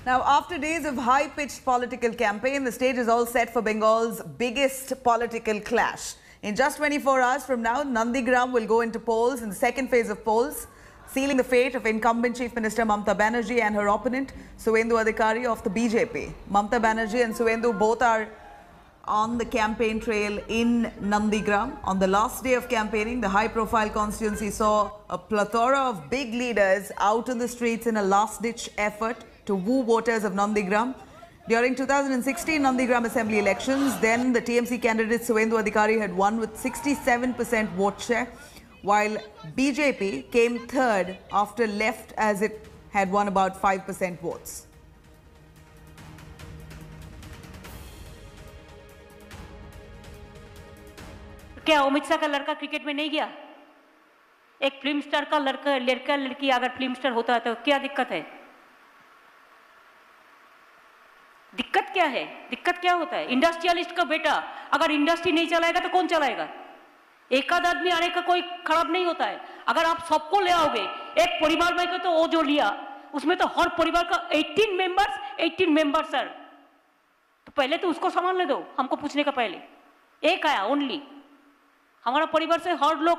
Now, after days of high-pitched political campaign, the stage is all set for Bengal's biggest political clash. In just 24 hours from now, Nandigram will go into polls in the second phase of polls, sealing the fate of incumbent Chief Minister Mamata Banerjee and her opponent, Suvendu Adhikari of the BJP. Mamata Banerjee and Suvendu both are on the campaign trail in Nandigram. On the last day of campaigning, the high-profile constituency saw a plethora of big leaders out in the streets in a last-ditch effort to woo voters of Nandigram. During 2016 Nandigram Assembly elections, then the TMC candidate Suvendu Adhikari had won with 67% vote share, while BJP came third after left as it had won about 5% votes. क्या अमित शाह का लड़का cricket में नहीं गया? एक film star का लड़का लड़की अगर फिल्म स्टार होता है तो क्या दिक्कत है? दिक्कत क्या है? दिक्कत क्या होता है? इंडस्ट्रियलिस्ट का बेटा अगर इंडस्ट्री नहीं चलाएगा तो कौन चलाएगा? एक आध आदमी आने का कोई खराब नहीं होता है। अगर आप सबको ले आओगे, एक परिवार में को तो वो जो लिया उसमें तो हर परिवार का 18 मेंबर्स सर, तो पहले तो उसको संभालने दो, हमको पूछने का पहले। एक आया ओनली, हमारा परिवार से हर लोग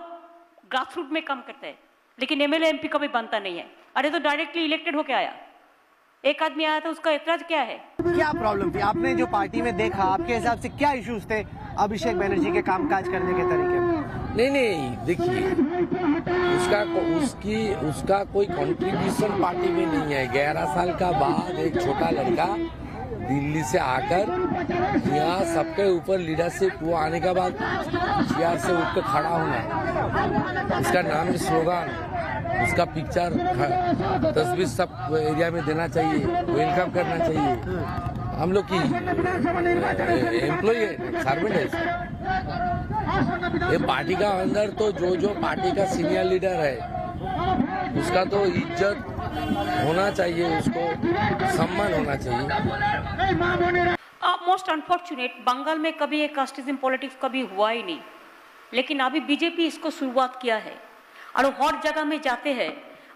ग्रास रूट में काम करते हैं, लेकिन एमएलए एमपी कभी बनता नहीं है। अरे तो डायरेक्टली इलेक्टेड होके आया, एक आदमी आया था, उसका ऐतराज क्या है? क्या प्रॉब्लम थी? आपने जो पार्टी में देखा, आपके हिसाब से क्या इश्यूज थे अभिषेक बनर्जी के कामकाज करने के तरीके में? नहीं, देखिए उसका कोई कंट्रीब्यूशन पार्टी में नहीं है। 11 साल का बाद एक छोटा लड़का दिल्ली से आकर यहाँ सबके ऊपर लीडरशिप, वो आने के बाद चेयर से उठकर खड़ा होना, उसका नाम, स्लोगन, उसका पिक्चर, तस्वीर सब एरिया में देना चाहिए, वेलकम करना चाहिए। हम लोग की एम्प्लॉय है, सर्वेंट है। ये पार्टी का अंदर तो जो पार्टी का सीनियर लीडर है उसका तो इज्जत होना चाहिए, उसको सम्मान होना चाहिए। मोस्ट अनफॉर्चुनेट, बंगाल में कभी एक कास्टिज्म पॉलिटिक्स कभी हुआ ही नहीं, लेकिन अभी बीजेपी इसको शुरुआत किया है और हर जगह में जाते हैं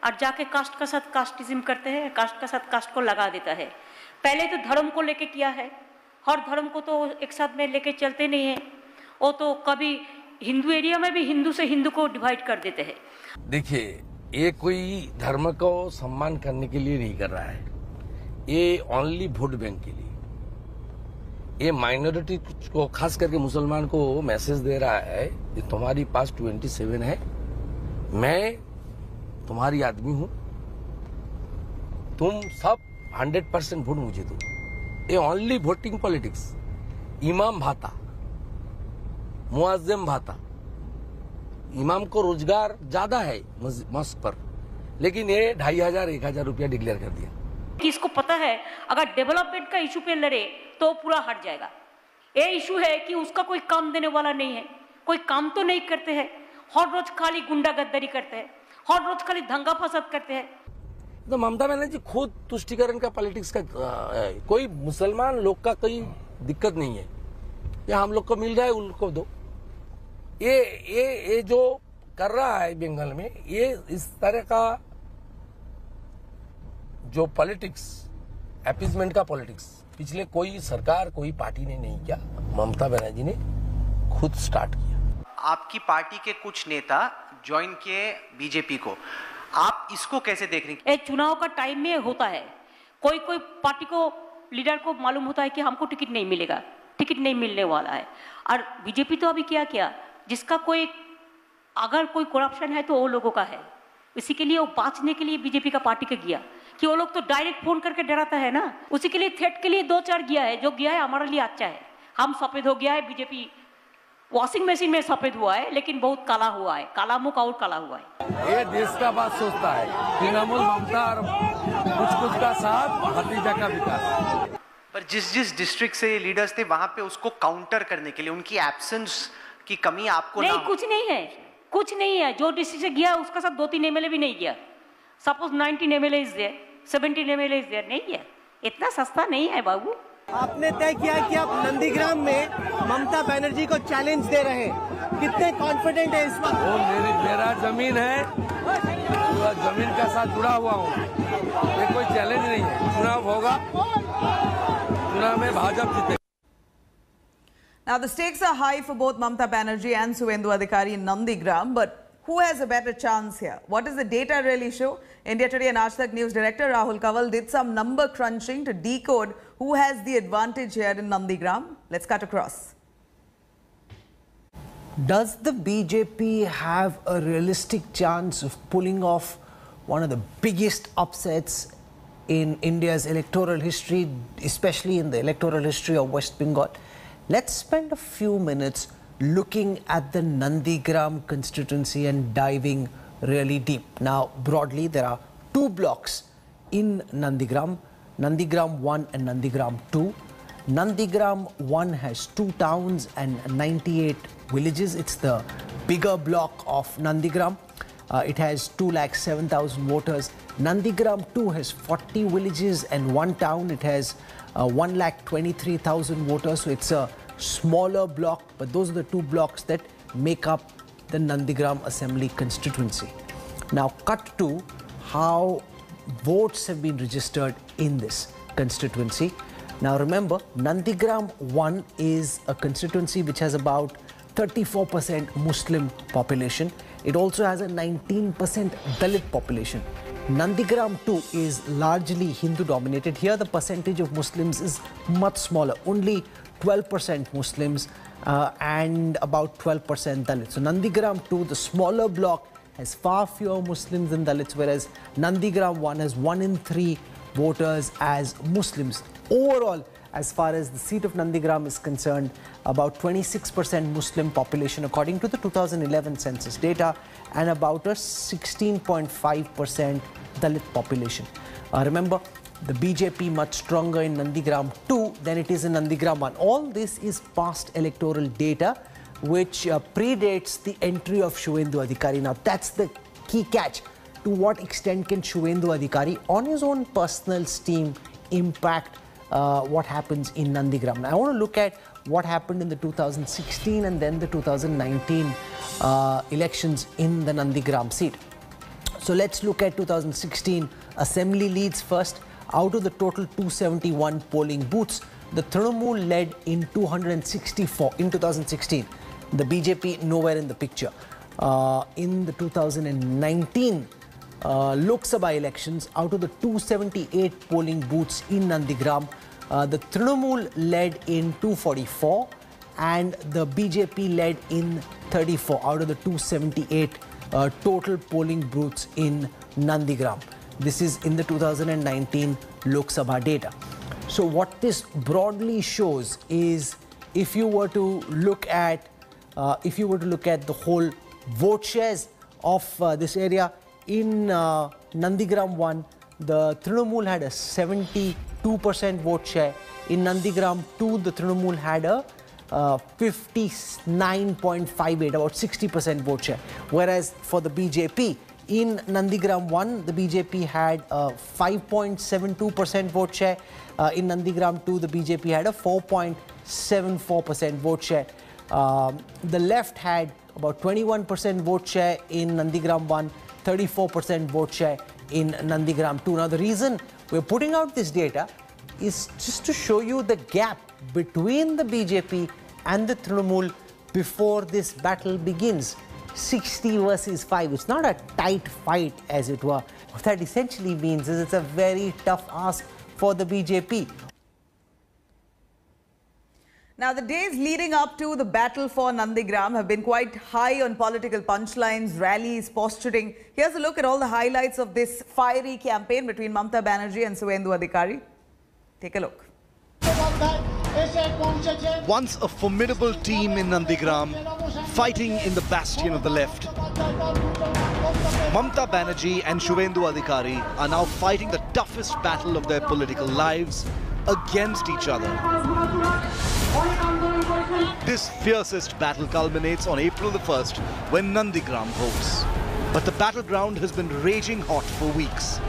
और जाके कास्ट का साथ कास्टिज्म करते हैं, कास्ट का साथ कास्ट को लगा देता है। पहले तो धर्म को लेके किया है, हर धर्म को तो एक साथ में लेके चलते नहीं है, वो तो कभी हिंदू एरिया में भी हिंदू से हिंदू को डिवाइड कर देते हैं। देखिए, ये कोई धर्म को सम्मान करने के लिए नहीं कर रहा है, ये ओनली वोट बैंक के लिए। ये माइनॉरिटी को, खास करके मुसलमान को मैसेज दे रहा है कि तुम्हारी पास 27 है, मैं तुम्हारी आदमी हूं, तुम सब 100% वोट मुझे दो। ये ओनली वोटिंग पॉलिटिक्स। इमाम भाता, मुअज्जिम भाता, इमाम को रोजगार ज्यादा है मस्क पर, लेकिन ये 2500-1000 रुपया डिक्लेयर कर दिया। किसको पता है अगर डेवलपमेंट का इशू पे लड़े तो पूरा हट जाएगा। ये इशू है कि उसका कोई काम देने वाला नहीं है, कोई काम तो नहीं करते हैं, हर रोज खाली गुंडागर्दी करते हैं, हर रोज खाली दंगा फसाद करते हैं। तो ममता बनर्जी खुद तुष्टिकरण का पॉलिटिक्स का, कोई मुसलमान लोग का कोई दिक्कत नहीं है, या हम लोग को मिल रहा है उनको दो। ये जो कर रहा है बंगाल में, ये इस तरह का जो पॉलिटिक्स, अपीजमेंट का पॉलिटिक्स पिछले कोई सरकार, कोई पार्टी ने नहीं किया, ममता बनर्जी ने खुद स्टार्ट किया। आपकी पार्टी के कुछ नेता ज्वाइन किए बीजेपी को, आप इसको कैसे देख रही हैं? चुनाव का टाइम में होता है, कोई पार्टी को, लीडर को मालूम होता है कि हमको टिकट नहीं मिलेगा, टिकट नहीं मिलने वाला है। और बीजेपी तो अभी क्या जिसका कोई अगर कोई करप्शन है तो वो लोगों का है, इसी के लिए वो बाँचने के लिए बीजेपी का पार्टी का गया कि वो लोग तो डायरेक्ट फोन करके डराता है ना, उसी के लिए थ्रेट के लिए 2-4 गया है। जो गया है हमारे लिए अच्छा है, हम सफेद हो गया है, बीजेपी वॉशिंग मशीन में सफेद हुआ है, लेकिन बहुत काला हुआ है, काला मुख और काला हुआ है। ये देश का बात सोचता है, तृणमूल, ममता और कुछ का साथ, भतीजा का विकास। पर जिस डिस्ट्रिक्ट से लीडर्स थे वहां पे उसको काउंटर करने के लिए उनकी एब्सेंस की कमी आपको नहीं, कुछ नहीं है। जो डिस्ट्रिक्ट से गया उसका साथ 2-3 एमएलए भी नहीं गया। Suppose 19 MLA is there, 17 MLA is there, नहीं गया। इतना सस्ता नहीं है बाबू। आपने तय किया कि आप नंदीग्राम में ममता बनर्जी को चैलेंज दे रहे हैं, कितने कॉन्फिडेंट है इस वक्त? वो मेरा जमीन है, पूरा जमीन का साथ जुड़ा हुआ हूँ, ये कोई चैलेंज नहीं है। चुनाव होगा होगा, चुनाव में भाजपा जीतेगा। Now the stakes are high for both Mamta Banerjee and Suvendu Adhikari in Nandigram, but who has a better chance here? What does the data really show? India Today and Aaj Tak News director Rahul Kanwal did some number crunching to decode who has the advantage here in Nandigram. Let's cut across. Does the BJP have a realistic chance of pulling off one of the biggest upsets in India's electoral history, especially in the electoral history of West Bengal? Let's spend a few minutes looking at the Nandigram constituency and diving really deep. Now, broadly, there are two blocks in Nandigram, Nandigram 1 and Nandigram 2. Nandigram 1 has 2 towns and 98 villages. It's the bigger block of Nandigram. It has 207,000 voters. Nandigram 2 has 40 villages and 1 town. It has 123,000 voters. So it's a smaller block, but those are the 2 blocks that make up the Nandigram Assembly constituency. Now, cut to how votes have been registered in this constituency. Now, remember, Nandigram 1 is a constituency which has about 34% Muslim population. It also has a 19% Dalit population. Nandigram 2 is largely Hindu dominated. Here the percentage of Muslims is much smaller, only 12% Muslims and about 12% Dalits. So Nandigram 2, the smaller block, has far fewer Muslims than Dalits, whereas Nandigram 1 has 1 in 3 voters as Muslims. Overall, as far as the seat of Nandigram is concerned, about 26% Muslim population according to the 2011 census data, and about a 16.5% Dalit population. Remember, the BJP much stronger in Nandigram 2 than it is in Nandigram 1. All this is past electoral data which predates the entry of Suvendu Adhikari. Now that's the key catch. To what extent can Suvendu Adhikari on his own personal steam impact what happens in Nandigram? Now, I want to look at what happened in the 2016 and then the 2019 elections in the Nandigram seat. So let's look at 2016 assembly leads first. Out of the total 271 polling booths, the Trinamool led in 264 in 2016. The BJP nowhere in the picture. In the 2019 Lok Sabha elections, out of the 278 polling booths in Nandigram, the Trinamool led in 244 and the BJP led in 34 out of the 278 total polling booths in Nandigram. This is in the 2019 Lok Sabha data. So what this broadly shows is, if you were to look at the whole vote shares of this area, in Nandigram 1, the Trinamool had a 72% vote share. In Nandigram 2, the Trinamool had a 59.58, about 60% vote share. Whereas for the BJP, in Nandigram 1, the BJP had a 5.72% vote share. In Nandigram 2, the BJP had a 4.74% vote share. The left had about 21% vote share in Nandigram 1, 34% vote share in Nandigram 2. Now, the reason we're putting out this data is just to show you the gap between the BJP and the Trinamool before this battle begins. 60 versus 5. It's not a tight fight, as it were. What that essentially means is it's a very tough ask for the BJP. Now, the days leading up to the battle for Nandigram have been quite high on political punchlines, rallies, posturing. Here's a look at all the highlights of this fiery campaign between Mamta Banerjee and Suvendu Adhikari. Take a look. Once a formidable team in Nandigram, fighting in the bastion of the left. Mamta Banerjee and Suvendu Adhikari are now fighting the toughest battle of their political lives against each other. This fiercest battle culminates on April the 1st when Nandigram votes. But the battleground has been raging hot for weeks.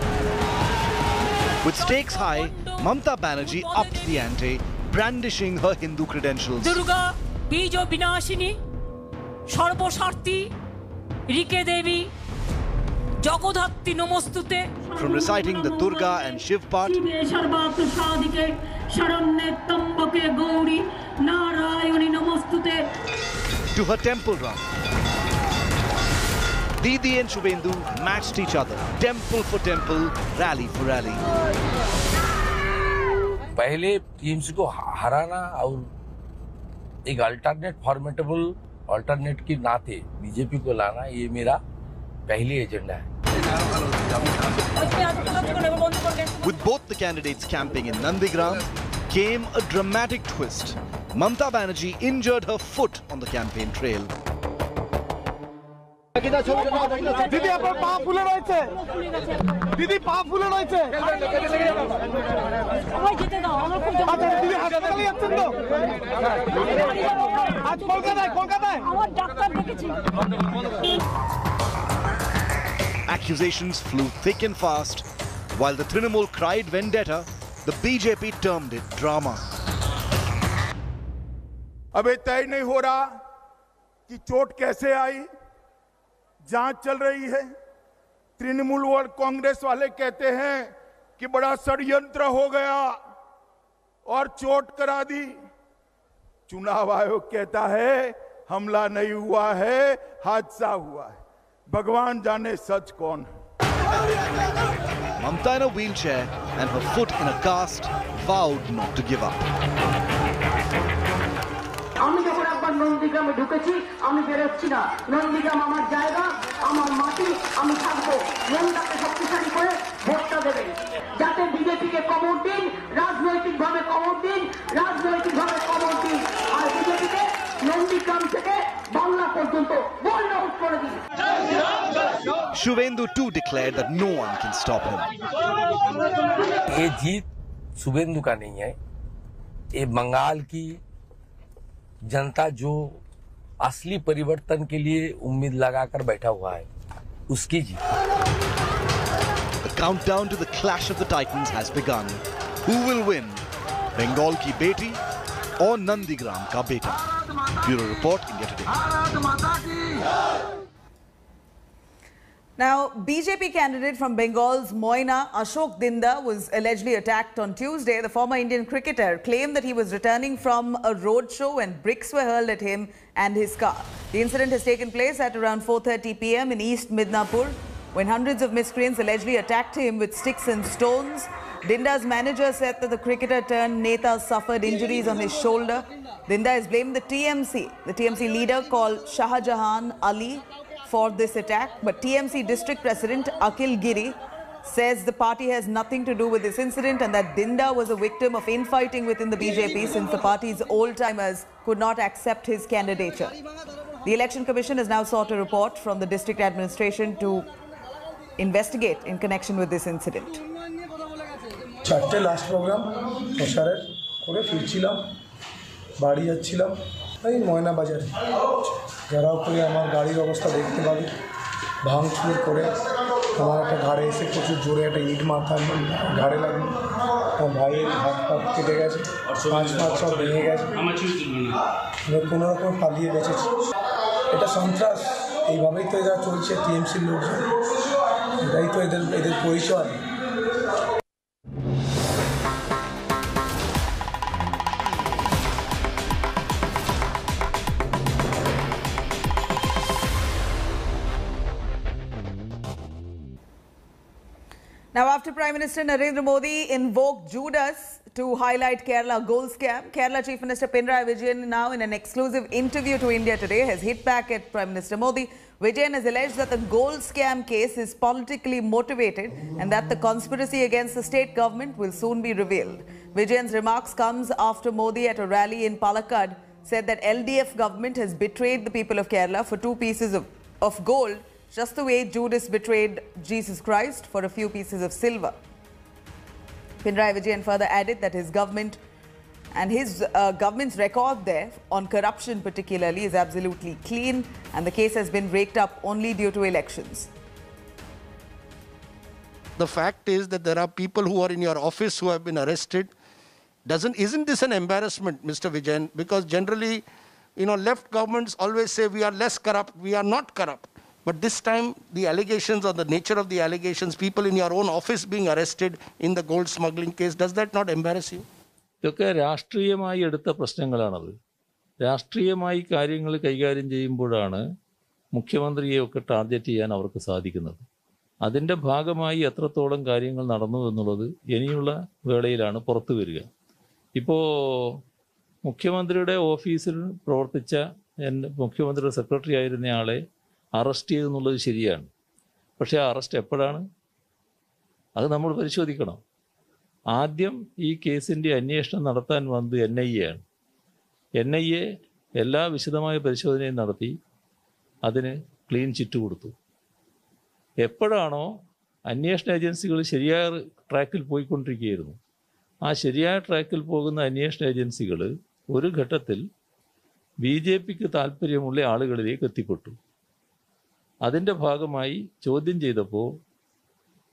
With stakes high, Mamta Banerjee upped the ante, brandishing her Hindu credentials. Durga, Bijo Binashini, Sarvosarthi, Rike Devi, Jagaddhatri নমস্তুতে From reciting the Durga and Shiv part to her temple run. Didi and Shubhendu matched each other, temple for temple, rally for rally. पहले teams को हराना और एक alternate formidable alternate के नाते BJP को लाना, ये मेरा पहली एजेंडा है. With both the candidates camping in Nandigram, came a dramatic twist. Mamta Banerjee injured her foot on the campaign trail. দিদি আপনার পা ফুলে রয়েছে, দিদি পা ফুলে রয়েছে। আচ্ছা দিদি হাসপাতালে যাচ্ছেন তো? আজ কলকাতায় আমার ডাক্তার দেখেছি। Accusations flew thick and fast. While the Trinamool cried vendetta, the BJP termed it drama. अबे तय नहीं हो रहा कि चोट कैसे आई, जांच चल रही है। तृणमूल और कांग्रेस वाले कहते हैं कि बड़ा षड्यंत्र हो गया और चोट करा दी। चुनाव आयोग कहता है हमला नहीं हुआ है, हादसा हुआ है। भगवान जाने सच कौन है। Mamta in a wheelchair and her foot in a cast vowed not to give up. আমি যখন একবার নন্দীগ্রামে ঢুকেছি, আমি বেরোচ্ছি না। নন্দীগ্রাম আমার জায়গা, আমার মাটি, আমি থাকবো। নন্দাকে শক্তিশালী করে ভোটটা দেবেন, যাতে বিজেপিকে কমর দিন, রাজনৈতিকভাবে কমর দিন, রাজনৈতিকভাবে কমর দিন, আর বিজেপিকে নন্দীগ্রাম থেকে বাংলা পর্যন্ত বোল্ড আউট করে দিন। Shubhendu too declared that no one can stop him. ये जीत शुभेंदु का नहीं है, ये बंगाल की जनता जो असली परिवर्तन के लिए उम्मीद लगाकर बैठा हुआ है, उसकी जीत. The countdown to the clash of the titans has begun. Who will win? Bengal ki beti or Nandigram ka beta? Bureau Report, India Today. Now, BJP candidate from Bengal's Moina, Ashok Dinda, was allegedly attacked on Tuesday. The former Indian cricketer claimed that he was returning from a roadshow when bricks were hurled at him and his car. The incident has taken place at around 4:30 p.m. in East Midnapur, when hundreds of miscreants allegedly attacked him with sticks and stones. Dinda's manager said that the cricketer turned Neta suffered injuries on his shoulder. Dinda has blamed the TMC leader called Shahjahan Ali for this attack, but TMC district president Akhil Giri says the party has nothing to do with this incident and that Dinda was a victim of infighting within the BJP since the party's old-timers could not accept his candidature. The Election Commission has now sought a report from the district administration to investigate in connection with this incident. চারটে last programme প্রচারের করে ফিরছিলাম, বাড়ি যাচ্ছিলাম এই ময়না বাজারে। যারাও করে আমার গাড়ির অবস্থা দেখতে পাবে, ভাঙচুর করে আমার একটা ঘাড়ে এসে প্রচুর জোরে একটা ইট মাথা ঘাড়ে লাগলো। আমার ভাইয়ের হাত পা কেটে গেছে, পাঁচ সব ভেঙে গেছে। কোনো রকম পালিয়ে বেঁচেছি। এটা সন্ত্রাস, এইভাবেই তো এরা চলছে টিএমসির লোকজন, এটাই তো এদের পরিচয়। Now, after Prime Minister Narendra Modi invoked Judas to highlight Kerala gold scam, Kerala Chief Minister Pinarayi Vijayan, now in an exclusive interview to India Today, has hit back at Prime Minister Modi. Vijayan has alleged that the gold scam case is politically motivated and that the conspiracy against the state government will soon be revealed. Vijayan's remarks comes after Modi at a rally in Palakkad said that LDF government has betrayed the people of Kerala for 2 pieces of gold, just the way Judas betrayed Jesus Christ for a few pieces of silver. Pinarayi Vijayan further added that his government and his government's record there on corruption particularly is absolutely clean and the case has been raked up only due to elections. The fact is that there are people who are in your office who have been arrested. Isn't this an embarrassment, Mr. Vijayan? Because generally, left governments always say we are less corrupt, we are not corrupt. But this time, the allegations or the nature of the allegations, people in your own office being arrested in the gold smuggling case, does that not embarrass you? ഇതൊക്കെ രാഷ്ട്രീയമായി എടുത്ത പ്രശ്നങ്ങളാണത്. രാഷ്ട്രീയമായി കാര്യങ്ങൾ കൈകാര്യം ചെയ്യുമ്പോഴാണ് മുഖ്യമന്ത്രിയെയൊക്കെ target ചെയ്യാൻ അവർക്ക് സാധിക്കുന്നത്. അതിൻ്റെ ഭാഗമായി എത്രത്തോളം കാര്യങ്ങൾ നടന്നു എന്നുള്ളത് ഇനിയുള്ള വേളയിലാണ് പുറത്തു വരിക. ഇപ്പോൾ മുഖ്യമന്ത്രിയുടെ ഓഫീസിൽ പ്രവർത്തിച്ച മുഖ്യമന്ത്രിയുടെ സെക്രട്ടറി ആയിരുന്നയാളെ അറസ്റ്റ് ചെയ്തെന്നുള്ളത് ശരിയാണ്. പക്ഷേ ആ അറസ്റ്റ് എപ്പോഴാണ്? അത് നമ്മൾ പരിശോധിക്കണം. ആദ്യം ഈ കേസിൻ്റെ അന്വേഷണം നടത്താൻ വന്നത് NIA ആണ്. NIA എല്ലാ വിശദമായ പരിശോധനയും നടത്തി അതിന് ക്ലീൻ ചിറ്റ് കൊടുത്തു. എപ്പോഴാണോ അന്വേഷണ ഏജൻസികൾ ശരിയായ ട്രാക്കിൽ പോയിക്കൊണ്ടിരിക്കുകയായിരുന്നു, ആ ശരിയായ ട്രാക്കിൽ പോകുന്ന അന്വേഷണ ഏജൻസികൾ ഒരു ഘട്ടത്തിൽ BJPക്ക് താല്പര്യമുള്ള ആളുകളിലേക്ക് എത്തിപ്പെട്ടു. അതിൻ്റെ ഭാഗമായി ചോദ്യം ചെയ്തപ്പോൾ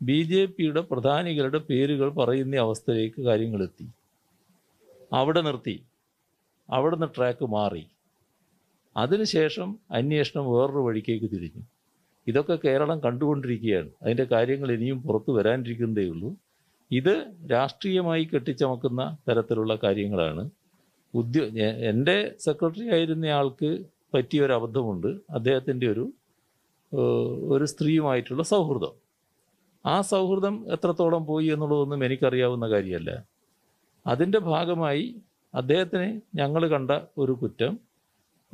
BJPയുടെ പ്രധാനികളുടെ പേരുകൾ പറയുന്ന അവസ്ഥയിലേക്ക് കാര്യങ്ങളെത്തി. അവിടെ നിർത്തി. അവിടുന്ന് ട്രാക്ക് മാറി. അതിനുശേഷം അന്വേഷണം വേറൊരു വഴിക്കേക്ക് തിരിഞ്ഞു. ഇതൊക്കെ കേരളം കണ്ടുകൊണ്ടിരിക്കുകയാണ്. അതിൻ്റെ കാര്യങ്ങൾ ഇനിയും പുറത്തു വരാനിരിക്കുന്നതേ ഉള്ളൂ. ഇത് രാഷ്ട്രീയമായി കെട്ടിച്ചമക്കുന്ന തരത്തിലുള്ള കാര്യങ്ങളാണ്. എൻ്റെ സെക്രട്ടറി ആയിരുന്നയാൾക്ക് പറ്റിയൊരു അബദ്ധമുണ്ട്. അദ്ദേഹത്തിൻ്റെ ഒരു സ്ത്രീയുമായിട്ടുള്ള സൗഹൃദം. ആ സൗഹൃദം എത്രത്തോളം പോയി എന്നുള്ളതൊന്നും എനിക്കറിയാവുന്ന കാര്യമല്ല. അതിൻ്റെ ഭാഗമായി അദ്ദേഹത്തിന് ഞങ്ങൾ കണ്ട ഒരു കുറ്റം,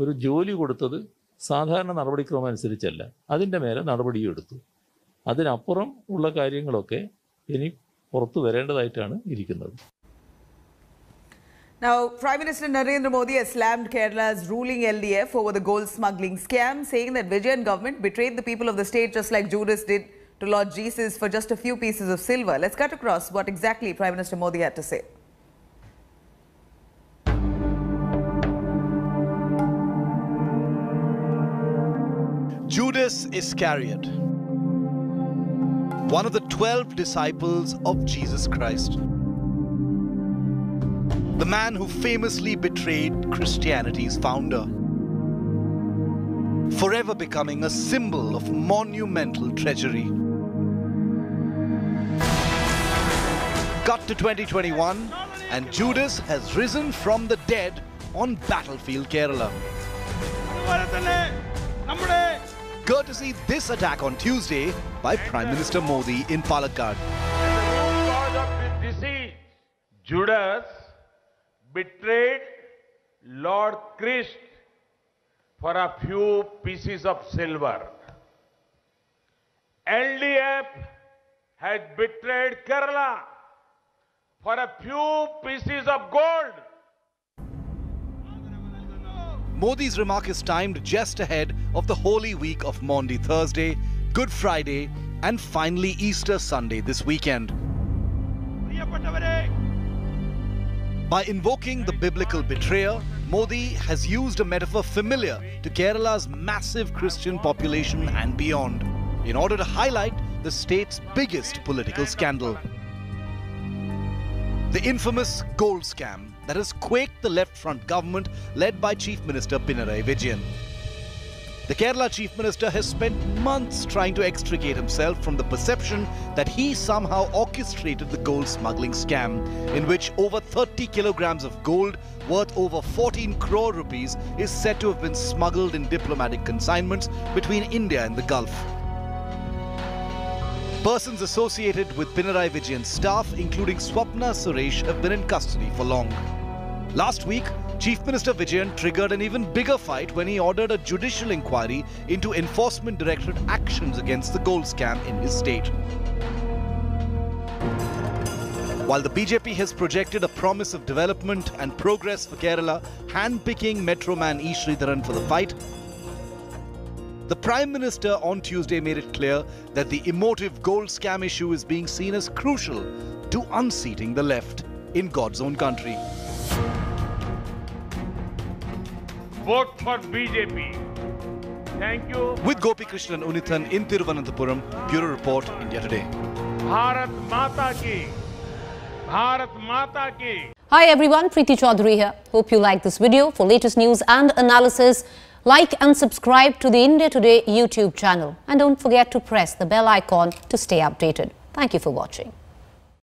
ഒരു ജോലി കൊടുത്തത് സാധാരണ നടപടിക്രമം അനുസരിച്ചല്ല. അതിൻ്റെ മേലെ നടപടിയും എടുത്തു. അതിനപ്പുറം ഉള്ള കാര്യങ്ങളൊക്കെ ഇനി പുറത്തു വരേണ്ടതായിട്ടാണ് ഇരിക്കുന്നത്. Now, Prime Minister Narendra Modi has slammed Kerala's ruling LDF over the gold smuggling scam, saying that Vijayan government betrayed the people of the state just like Judas did to Lord Jesus for just a few pieces of silver. Let's cut across what exactly Prime Minister Modi had to say. Judas Iscariot, one of the 12 disciples of Jesus Christ, the man who famously betrayed Christianity's founder, forever becoming a symbol of monumental treachery. Cut to 2021 and Judas has risen from the dead on battlefield Kerala. Courtesy this attack on Tuesday by Prime Minister Modi in Palakkad. Cause of this disease, Judas betrayed Lord Christ for a few pieces of silver. LDF has betrayed Kerala for a few pieces of gold. Modi's remark is timed just ahead of the Holy Week of Maundy Thursday, Good Friday and finally Easter Sunday this weekend. By invoking the biblical betrayer, Modi has used a metaphor familiar to Kerala's massive Christian population and beyond, in order to highlight the state's biggest political scandal. The infamous gold scam that has quaked the left front government led by Chief Minister Pinarayi Vijayan. The Kerala Chief Minister has spent months trying to extricate himself from the perception that he somehow orchestrated the gold smuggling scam, in which over 30 kilograms of gold worth over 14 crore rupees is said to have been smuggled in diplomatic consignments between India and the Gulf. Persons associated with Pinarayi Vijayan's staff, including Swapna Suresh, have been in custody for long. Last week, Chief Minister Vijayan triggered an even bigger fight when he ordered a judicial inquiry into Enforcement Directorate actions against the gold scam in his state. While the BJP has projected a promise of development and progress for Kerala, handpicking Metro Man E. Sridharan for the fight, the Prime Minister on Tuesday made it clear that the emotive gold scam issue is being seen as crucial to unseating the left in God's own country. Vote for BJP. Thank you. With Gopi Krishnan Unithan in Thiruvananthapuram, Bureau Report, India Today. Bharat Mata ki. Bharat Mata ki. Hi everyone, Preeti Chaudhary here. Hope you like this video. For latest news and analysis, Like and subscribe to the India Today YouTube channel. And don't forget to press the bell icon to stay updated. Thank you for watching.